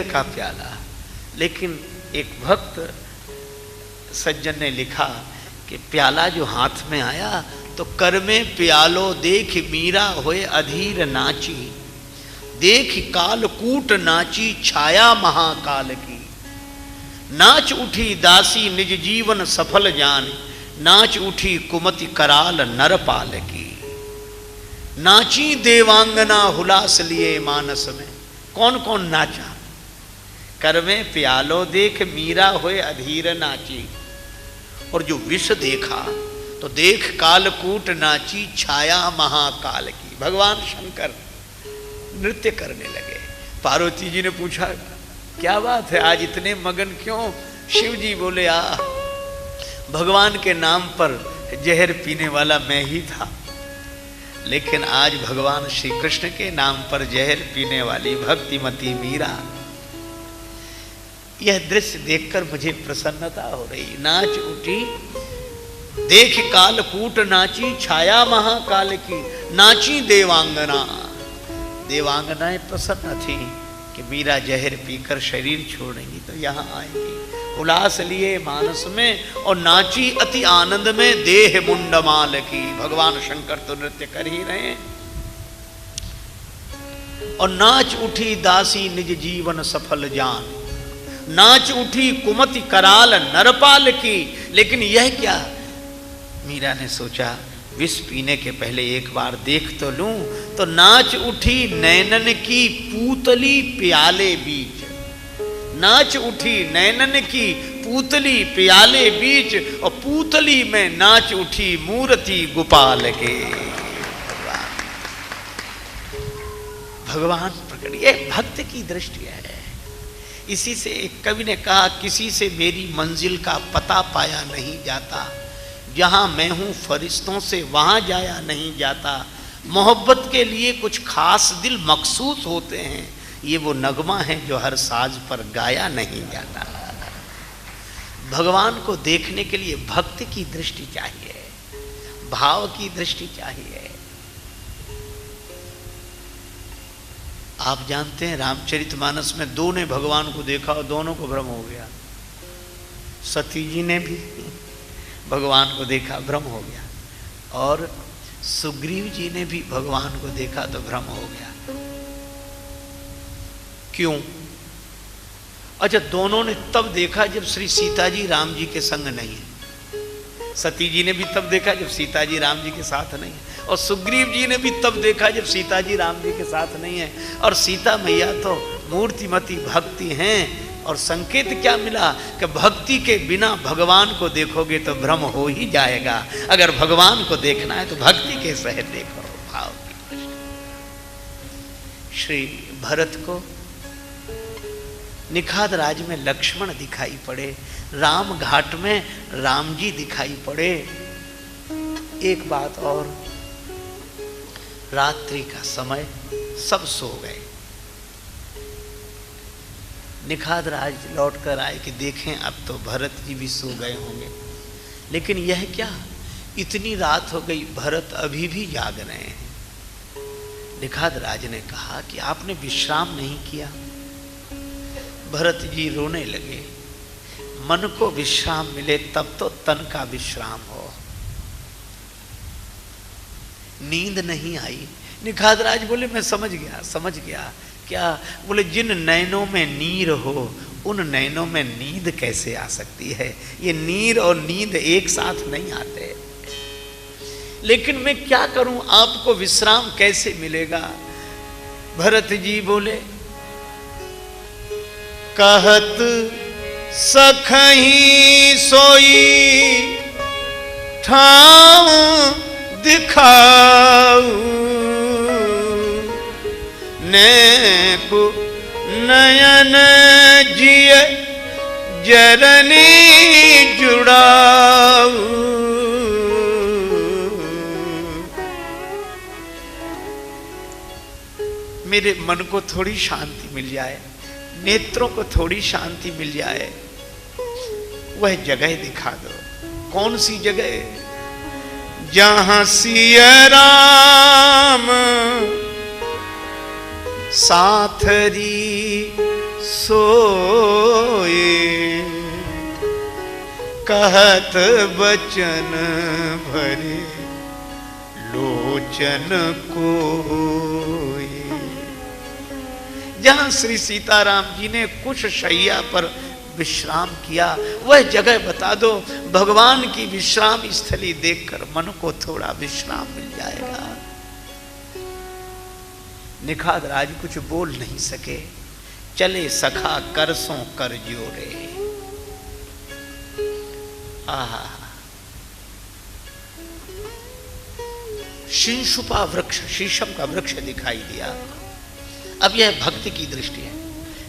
का प्याला। लेकिन एक भक्त सज्जन ने लिखा कि प्याला जो हाथ में आया तो कर में प्यालो देख मीरा होए अधीर नाची, देख कालकूट नाची छाया महाकाल की, नाच उठी दासी निज जीवन सफल जान, नाच उठी कुमति कराल नरपाल की, नाची देवांगना हुलास लिए मानस में। कौन कौन नाचा? कर में प्यालो देख मीरा होए अधीर नाची, और जो विष देखा तो देख कालकूट नाची छाया महाकाल की। भगवान शंकर नृत्य करने लगे। पार्वती जी ने पूछा क्या बात है, आज इतने मगन क्यों? शिव जी बोले भगवान के नाम पर जहर पीने वाला मैं ही था, लेकिन आज भगवान श्री कृष्ण के नाम पर जहर पीने वाली भक्तिमती मीरा। यह दृश्य देखकर मुझे प्रसन्नता हो रही। नाच उठी देख कालकूट नाची छाया महाकाल की, नाची देवांगना। देवांगनाएं प्रसन्न थी कि मीरा जहर पीकर शरीर छोड़ेंगी तो यहाँ आएगी। उल्लास लिए मानस में और नाची अति आनंद में देह मुंडमाल की। भगवान शंकर तो नृत्य कर ही रहे हैं। और नाच उठी दासी निज जीवन सफल जान, नाच उठी कुमति कराल नरपाल की। लेकिन यह क्या? मीरा ने सोचा विष पीने के पहले एक बार देख तो लूं। तो नाच उठी नैनन की पूतली प्याले बीच, नाच उठी नैनन की पूतली प्याले बीच, और पूतली में नाच उठी मूर्ति गोपाल के। भगवान प्रकट, ये भक्त की दृष्टि है। इसी से एक कवि ने कहा किसी से मेरी मंजिल का पता पाया नहीं जाता, जहां मैं हूं फरिश्तों से वहां जाया नहीं जाता, मोहब्बत के लिए कुछ खास दिल मखसूस होते हैं, ये वो नगमा है जो हर साज पर गाया नहीं जाता। भगवान को देखने के लिए भक्ति की दृष्टि चाहिए, भाव की दृष्टि चाहिए। आप जानते हैं रामचरितमानस में दो ने भगवान को देखा और दोनों को भ्रम हो गया। सती जी ने भी भगवान को देखा, भ्रम हो गया, और सुग्रीव जी ने भी भगवान को देखा तो भ्रम हो गया। क्यों? अच्छा, दोनों ने तब देखा जब श्री सीता जी राम जी के संग नहीं है। सती जी ने भी तब देखा जब सीता जी राम जी के साथ नहीं है, और सुग्रीव जी ने भी तब देखा जब सीता जी राम जी के साथ नहीं है। और सीता मैया तो मूर्तिमती भक्ति हैं, और संकेत क्या मिला कि भक्ति के बिना भगवान को देखोगे तो भ्रम हो ही जाएगा। अगर भगवान को देखना है तो भक्ति के सहित देखो, भाव की। श्री भरत को निखाद राज में लक्ष्मण दिखाई पड़े, राम घाट में राम जी दिखाई पड़े। एक बात और, रात्रि का समय, सब सो गए। निखाद राज लौट कर आए कि देखें अब तो भरत जी भी सो गए होंगे। लेकिन यह क्या, इतनी रात हो गई, भरत अभी भी जाग रहे हैं। निखाद राज ने कहा कि आपने विश्राम नहीं किया। भरत जी रोने लगे। मन को विश्राम मिले तब तो तन का विश्राम हो। नींद नहीं आई। निखाद राज बोले मैं समझ गया, समझ गया। क्या? बोले जिन नैनों में नीर हो उन नैनों में नींद कैसे आ सकती है? ये नीर और नींद एक साथ नहीं आते। लेकिन मैं क्या करूं, आपको विश्राम कैसे मिलेगा? भरत जी बोले कहत सखही सोई ठाव दिखाऊ, नेकु नयन जिय जरनी जुड़ाऊ। मेरे मन को थोड़ी शांति मिल जाए, नेत्रों को थोड़ी शांति मिल जाए, वह जगह दिखा दो। कौन सी जगह? जहां सिया राम साथरी सोए, कहत बचन भरे लोचन कोए। जहां श्री सीताराम जी ने कुश शैया पर विश्राम किया, वह जगह बता दो। भगवान की विश्राम स्थली देखकर मन को थोड़ा विश्राम मिल जाएगा। निखाद राज कुछ बोल नहीं सके, चले सखा करसों कर जोड़े। आहा, शिंशुपा वृक्ष, शीशम का वृक्ष दिखाई दिया। अब यह भक्ति की दृष्टि है।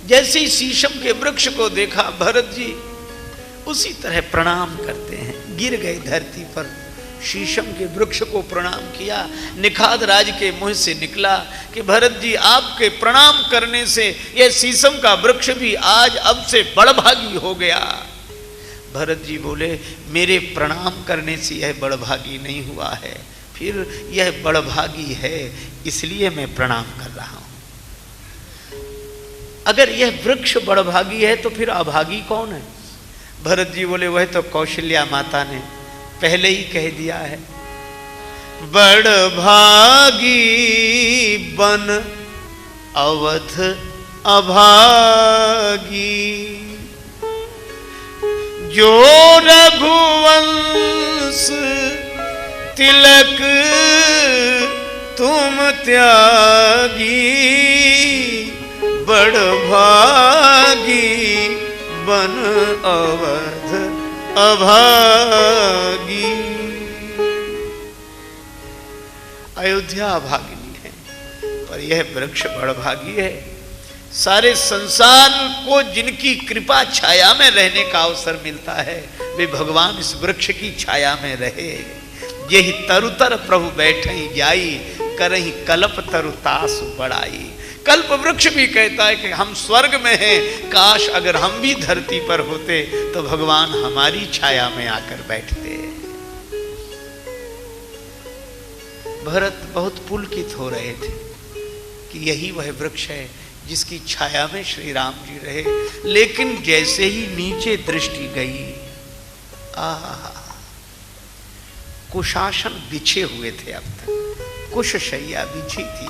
जैसे ही शीशम के वृक्ष को देखा भरत जी उसी तरह प्रणाम करते हैं, गिर गए धरती पर, शीशम के वृक्ष को प्रणाम किया। निखाद राज के मुंह से निकला कि भरत जी आपके प्रणाम करने से यह शीशम का वृक्ष भी आज अब से बड़भागी हो गया। भरत जी बोले, मेरे प्रणाम करने से यह बड़भागी नहीं हुआ है, फिर यह बड़भागी है इसलिए मैं प्रणाम कर रहा हूं। अगर यह वृक्ष बड़भागी है तो फिर अभागी कौन है? भरत जी बोले, वह तो कौशल्या माता ने पहले ही कह दिया है, बड़भागी बन अवध अभागी, जो रघुवंश तिलक तुम त्यागी, बड़भागी बन अवध अभागी। अयोध्या अभागिनी है, पर यह वृक्ष बड़भागी है। सारे संसार को जिनकी कृपा छाया में रहने का अवसर मिलता है, वे भगवान इस वृक्ष की छाया में रहे। यही तरुतर प्रभु बैठे जाई, करही कल्प तरुतास बढ़ाई। कल्प वृक्ष भी कहता है कि हम स्वर्ग में हैं, काश अगर हम भी धरती पर होते तो भगवान हमारी छाया में आकर बैठते। भरत बहुत पुलकित हो रहे थे कि यही वह वृक्ष है जिसकी छाया में श्री राम जी रहे। लेकिन जैसे ही नीचे दृष्टि गई, कुशासन बिछे हुए थे, अब तक कुश शैया बिछी थी।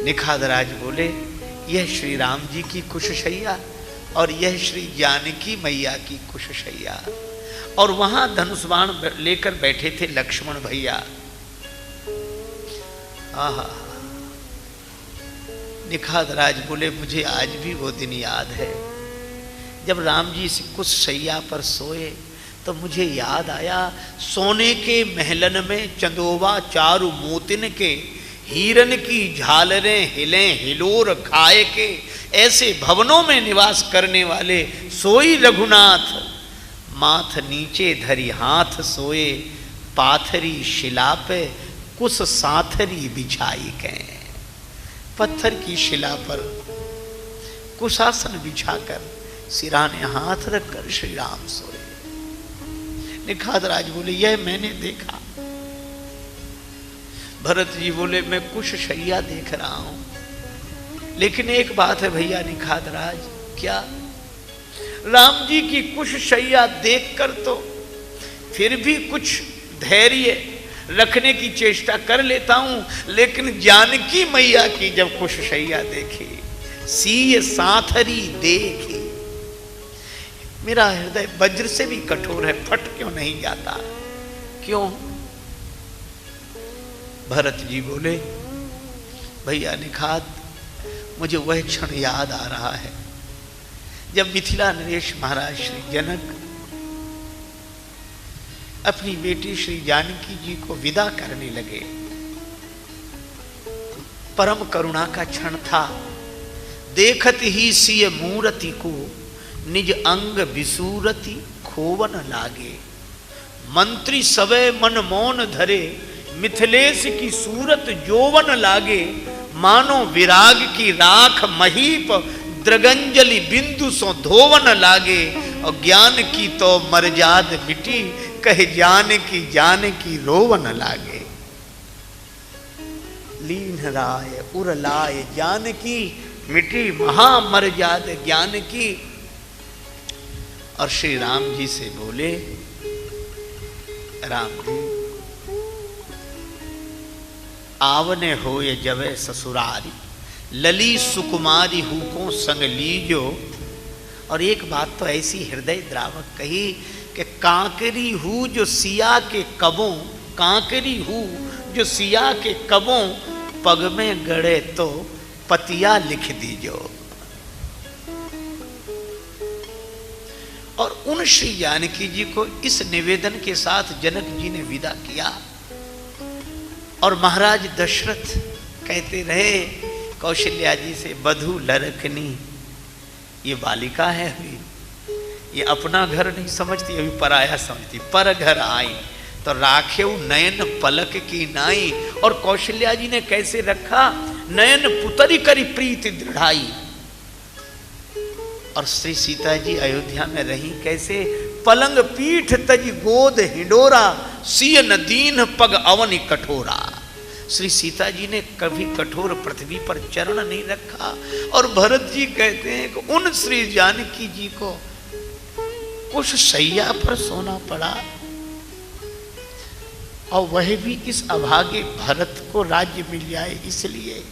निखादराज बोले, यह श्री राम जी की कुशशैया और यह श्री जानकी मैया की कुशशैया। और वहां धनुष बाण लेकर बैठे थे लक्ष्मण भैया। आहा, निखादराज बोले, मुझे आज भी वो दिन याद है जब राम जी कुशशैया पर सोए तो मुझे याद आया, सोने के महलन में चंदोबा चारु मोतिन के, हीरन की झालरें हिलें हिलोर खाए के, ऐसे भवनों में निवास करने वाले सोई रघुनाथ, माथ नीचे धरी हाथ सोए, पाथरी शिला पे कुश साथरी बिछाई गए। पत्थर की शिला पर कुशासन बिछाकर सिराने हाथ रखकर श्री राम सोए। निखादराज बोले, यह मैंने देखा। भरत जी बोले, मैं कुशशैया देख रहा हूं, लेकिन एक बात है भैया निखादराज। क्या? राम जी की कुशशैया देखकर तो फिर भी कुछ धैर्य रखने की चेष्टा कर लेता हूं, लेकिन जानकी मैया की जब कुशशैया देखी, सीय साथरी देखी, मेरा हृदय वज्र से भी कठोर है, फट क्यों नहीं जाता? क्यों? भरत जी बोले, भैया निखात, मुझे वह क्षण याद आ रहा है जब मिथिला नरेश महाराज श्री जनक अपनी बेटी श्री जानकी जी को विदा करने लगे। परम करुणा का क्षण था। देखत ही सिय मूरति को निज अंग विसूरति खोवन लागे, मंत्री सवै मन मौन धरे, मिथिलेश की सूरत जोवन लागे, मानो विराग की राख महीप, द्रगंजलि बिंदु सो धोवन लागे, और ज्ञान की तो मर्याद मिटी, कहे जान की रोवन लागे। लीन राय उर लाय जानकी, मिटी महामर्याद ज्ञान की। और श्री राम जी से बोले, राम जी आवने होए जवे ससुरारी, लली सुकुमारी हुको संग लीजो। और एक बात तो ऐसी हृदय द्रावक कही कि कांकरी हूँ जो सिया के कबों, कांकरी हूँ जो सिया के कबों, पग में गड़े तो पतिया लिख दीजो। और उन श्री जानकी जी को इस निवेदन के साथ जनक जी ने विदा किया। और महाराज दशरथ कहते रहे कौशल्या जी से, बधू लरकनी, ये बालिका है अभी, ये अपना घर नहीं समझती, अभी पराया समझती। पर घर आई तो राखेऊ नयन पलक की नाई। और कौशल्या जी ने कैसे रखा, नयन पुतरी करी प्रीति दृढ़ाई। और श्री सीता जी अयोध्या में रही कैसे, पलंग पीठ तज गोद हिंडोरा, सियन दीन पग अवनि कठोरा। श्री सीता जी ने कभी कठोर पृथ्वी पर चरण नहीं रखा। और भरत जी कहते हैं कि उन श्री जानकी जी को कुछ शैया पर सोना पड़ा, और वह भी इस अभागे भरत को राज्य मिल जाए इसलिए।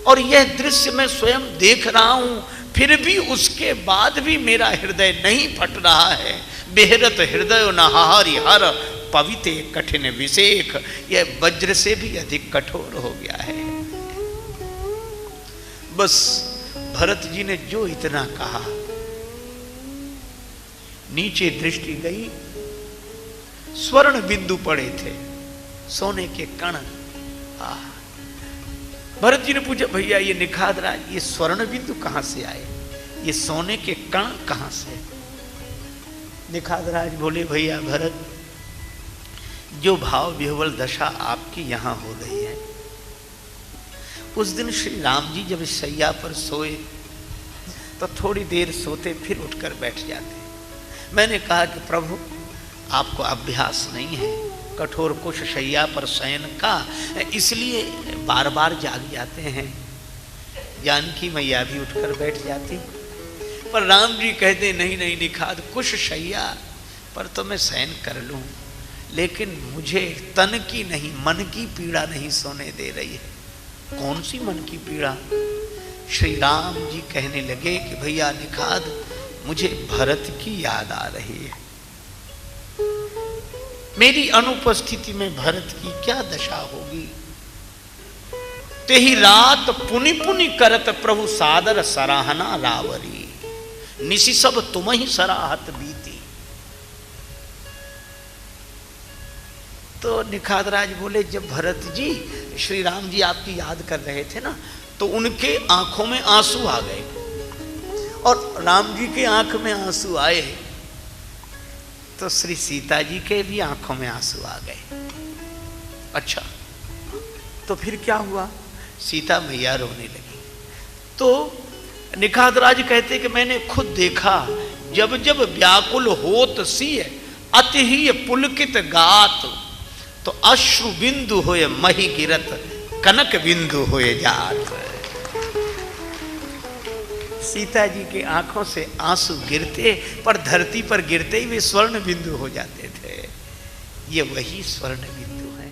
और यह दृश्य मैं स्वयं देख रहा हूं, फिर भी उसके बाद भी मेरा हृदय नहीं फट रहा है। बेहरत हृदय नहारी हर पविते कठिन विषेक, यह वज्र से भी अधिक कठोर हो गया है। बस भरत जी ने जो इतना कहा, नीचे दृष्टि गई, स्वर्ण बिंदु पड़े थे, सोने के कण। भरत जी ने पूछा, भैया ये निखात राज, ये स्वर्ण बिंदु कहां से आए, ये सोने के कण कहां से? निखात राज बोले, भैया भरत, जो भाव विह्वल दशा आपकी यहां हो रही है, उस दिन श्री राम जी जब शैया पर सोए तो थोड़ी देर सोते, फिर उठकर बैठ जाते। मैंने कहा कि प्रभु आपको अभ्यास नहीं है कठोर कुश शैया पर शयन का, इसलिए बार बार जाग जाते हैं। जानकी मैया भी उठकर बैठ जाती, पर राम जी कहते नहीं नहीं निखात, कुश शैया पर तो मैं शयन कर लूं, लेकिन मुझे तन की नहीं मन की पीड़ा नहीं सोने दे रही है। कौन सी मन की पीड़ा? श्री राम जी कहने लगे कि भैया निखात, मुझे भरत की याद आ रही है। मेरी अनुपस्थिति में भरत की क्या दशा होगी। तेही रात पुनि पुनि करत प्रभु सादर सराहना रावरी, निशि सब तुम ही सराहत बीती। तो निखात राज बोले, जब भरत जी श्री राम जी आपकी याद कर रहे थे ना, तो उनके आंखों में आंसू आ गए, और राम जी के आंख में आंसू आए तो श्री सीता जी के भी आंखों में आंसू आ गए। अच्छा, तो फिर क्या हुआ? सीता मैया रोने लगी। तो निखात राज कहते कि मैंने खुद देखा, जब जब व्याकुल होत सिय अति ही पुलकित गात, तो अश्रु बिंदु होए मही गिरत, कनक बिंदु होए जात। सीता जी के आंखों से आंसू गिरते, पर धरती पर गिरते ही वे स्वर्ण बिंदु हो जाते थे। ये वही स्वर्ण बिंदु है।